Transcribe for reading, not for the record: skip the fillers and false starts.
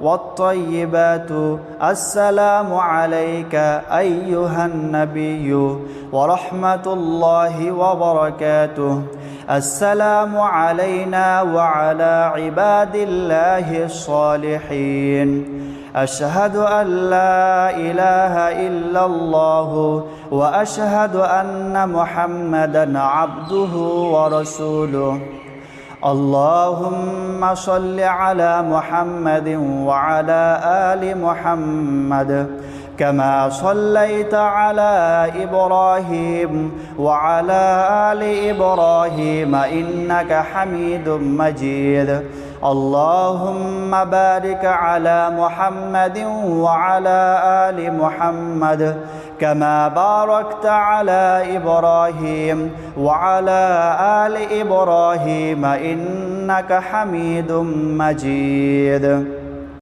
والطيبات السلام عليك أيها النبي ورحمة الله وبركاته. السلام علينا وعلى عباد الله الصالحين. أشهد أن لا إله إلا الله وأشهد أن محمدًا عبده ورسوله. اللهم صل على محمد وعلى آل محمد كما صليت على إبراهيم وعلى آل إبراهيم إنك حميد مجيد. اللهم بارك على محمد وعلى آل محمد كما باركت على إبراهيم وعلى آل إبراهيم إنك حميد مجيد.